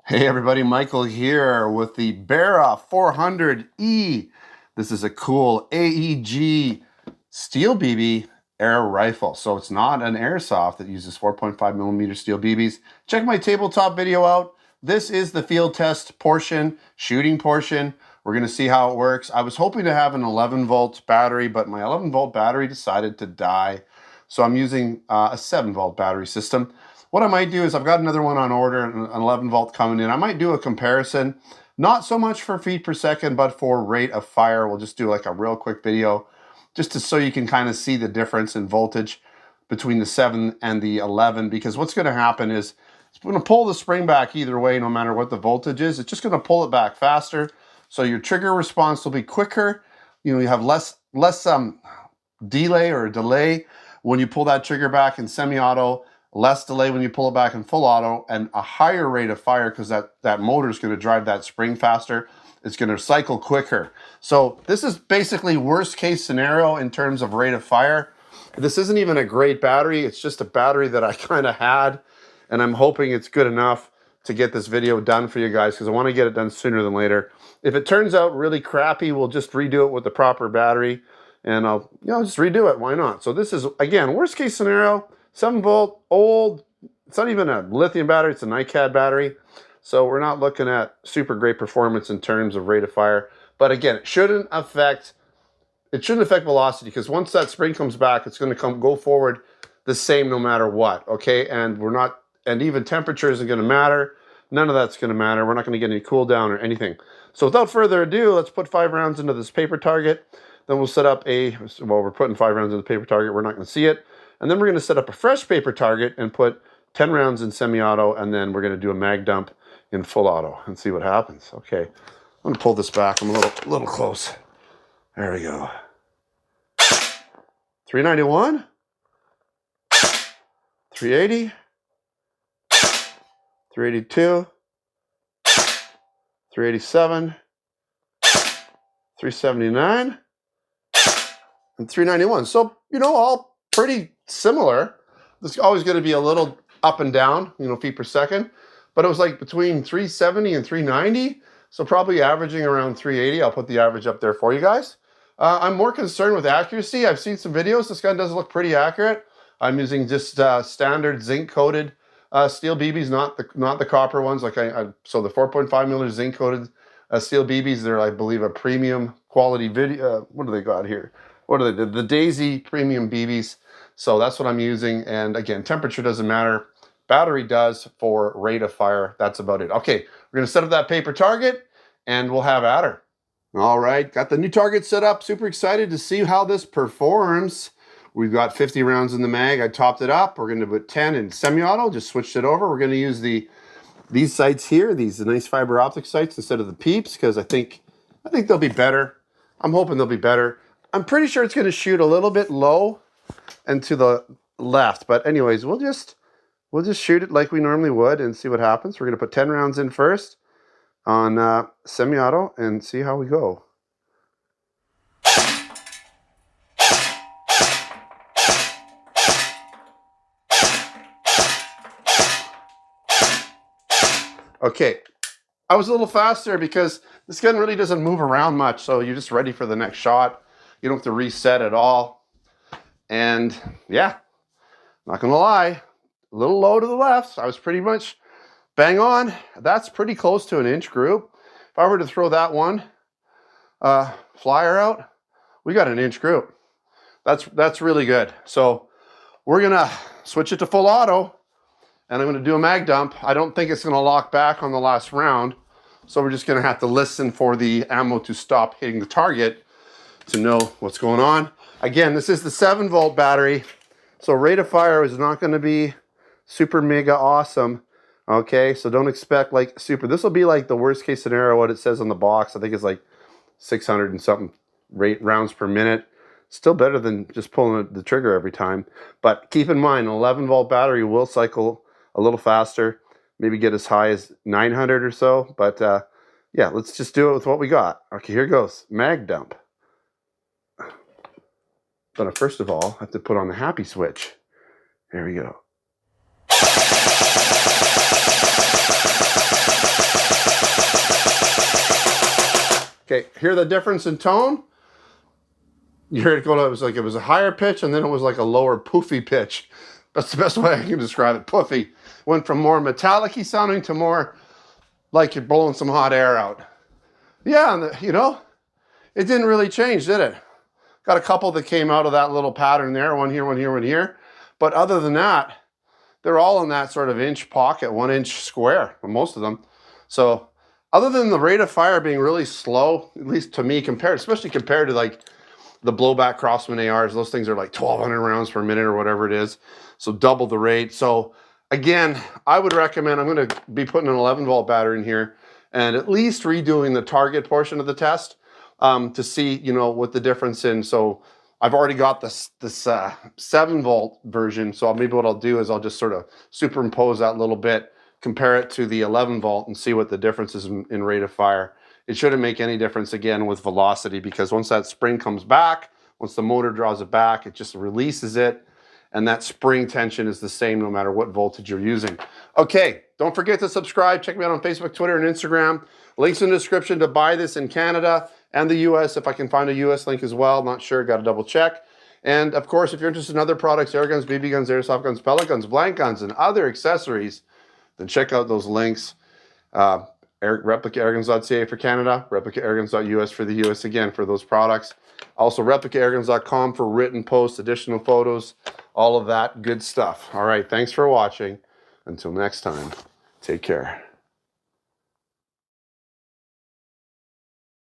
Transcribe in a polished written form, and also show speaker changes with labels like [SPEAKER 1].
[SPEAKER 1] Hey everybody, Michael here with the BARRA 400e. This is a cool AEG steel BB air rifle. So it's not an airsoft that uses 4.5mm steel BBs. Check my tabletop video out. This is the field test portion, shooting portion. We're gonna see how it works. I was hoping to have an 11-volt battery, but my 11-volt battery decided to die. So I'm using a 7-volt battery system. What I might do is I've got another one on order, an 11-volt coming in. I might do a comparison, not so much for feet per second, but for rate of fire. We'll just do like a real quick video just so you can kind of see the difference in voltage between the 7 and the 11, because what's going to happen is it's going to pull the spring back either way, no matter what the voltage is. It's just going to pull it back faster, so your trigger response will be quicker. You know, you have less delay or delay when you pull that trigger back in semi-auto, less delay when you pull it back in full auto, and a higher rate of fire because that motor is going to drive that spring faster. It's going to cycle quicker. So this is basically worst case scenario in terms of rate of fire. This isn't even a great battery. It's just a battery that I kind of had, and I'm hoping it's good enough to get this video done for you guys because I want to get it done sooner than later. If it turns out really crappy, we'll just redo it with the proper battery, and I'll just redo it. Why not? So this is, again, worst case scenario. 7-volt, old, it's not even a lithium battery, it's a NiCad battery. So we're not looking at super great performance in terms of rate of fire. But again, it shouldn't affect velocity, because once that spring comes back, it's going to go forward the same no matter what, okay? And even temperature isn't going to matter. None of that's going to matter. We're not going to get any cool down or anything. So without further ado, let's put 5 rounds into this paper target. Then we'll set up we're putting 5 rounds in the paper target. We're not going to see it. And then we're going to set up a fresh paper target and put 10 rounds in semi-auto, and then we're going to do a mag dump in full auto and see what happens. Okay, I'm going to pull this back. I'm a little close. There we go. 391, 380, 382, 387, 379, and 391. So, all pretty similar. There's always going to be a little up and down, feet per second, but it was like between 370 and 390, so probably averaging around 380. I'll put the average up there for you guys. I'm more concerned with accuracy. I've seen some videos. This gun does look pretty accurate. I'm using just standard zinc-coated steel BBs, not the copper ones. So the 4.5mm zinc-coated steel BBs, they're, I believe, a premium quality video. What do they got here? What are they? The Daisy premium BBs. So that's what I'm using. And again, temperature doesn't matter. Battery does for rate of fire. That's about it. Okay, we're going to set up that paper target and we'll have at her. All right, got the new target set up. Super excited to see how this performs. We've got 50 rounds in the mag. I topped it up. We're going to put 10 in semi-auto. Just switched it over. We're going to use these sights here, these nice fiber optic sights instead of the peeps, because I think they'll be better. I'm hoping they'll be better. I'm pretty sure it's going to shoot a little bit low and to the left, but anyways, we'll just shoot it like we normally would and see what happens. We're going to put 10 rounds in first on semi-auto and see how we go. Okay, I was a little faster because this gun really doesn't move around much, so you're just ready for the next shot. You don't have to reset at all. And yeah, not gonna lie, a little low to the left. I was pretty much bang on. That's pretty close to an inch group. If I were to throw that one flyer out, we got an inch group. That's really good. So we're gonna switch it to full auto, and I'm gonna do a mag dump. I don't think it's gonna lock back on the last round, so we're just gonna have to listen for the ammo to stop hitting the target to know what's going on. Again, this is the 7-volt battery, so rate of fire is not going to be super mega awesome. Okay, so don't expect like super. This will be like the worst case scenario, what it says on the box. I think it's like 600 and something rounds per minute. Still better than just pulling the trigger every time. But keep in mind, an 11-volt battery will cycle a little faster, maybe get as high as 900 or so. But yeah, let's just do it with what we got. Okay, here goes. Mag dump. But first of all, I have to put on the happy switch. Here we go. Okay, hear the difference in tone? You heard it go to, it was a higher pitch, and then it was like a lower poofy pitch. That's the best way I can describe it, poofy. Went from more metallic-y sounding to more like you're blowing some hot air out. Yeah, and you know, it didn't really change, did it? Got a couple that came out of that little pattern there, one here, one here, one here. But other than that, they're all in that sort of inch pocket, 1 inch square, most of them. So other than the rate of fire being really slow, at least to me, especially compared to like the blowback Crossman ARs, those things are like 1,200 rounds per minute or whatever it is. So double the rate. So again, I would recommend, I'm going to be putting an 11 volt battery in here and at least redoing the target portion of the test to see, you know, what the difference in. So I've already got this 7 volt version. So maybe what I'll do is I'll just sort of superimpose that little bit, compare it to the 11 volt and see what the difference is in rate of fire. It shouldn't make any difference again with velocity, because once that spring comes back, once the motor draws it back, it just releases it. And that spring tension is the same no matter what voltage you're using. Okay, don't forget to subscribe. Check me out on Facebook, Twitter, and Instagram. Links in the description to buy this in Canada and the US, if I can find a US link as well. Not sure, got to double check. And of course, if you're interested in other products, air guns, BB guns, airsoft guns, pellet guns, blank guns, and other accessories, then check out those links. ReplicaAirguns.ca for Canada, ReplicaAirguns.us for the US again for those products. Also ReplicaAirguns.com for written posts, additional photos, all of that good stuff. All right, thanks for watching. Until next time, take care.